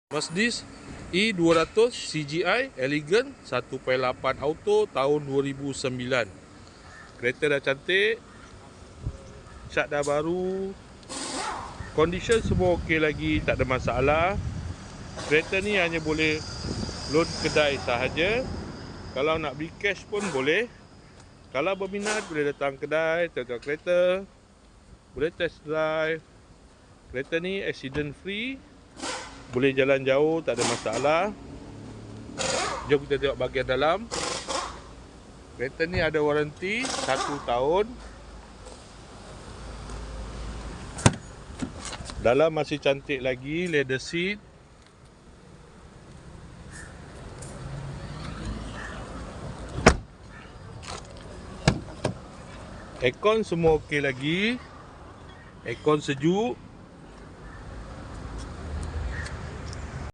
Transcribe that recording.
Mercedes E200 CGI Elegant 1.8 auto tahun 2009. Kereta dah cantik, cat dah baru, condition semua okey lagi, tak ada masalah. Kereta ni hanya boleh loan kedai sahaja. Kalau nak beli cash pun boleh. Kalau berminat boleh datang kedai, tengok kereta, boleh test drive. Kereta ni accident free, boleh jalan jauh, tak ada masalah. Jom kita tengok bahagian dalam. Kereta ni ada waranti 1 tahun. Dalam masih cantik lagi, leather seat. Aircon semua okey lagi. Aircon sejuk.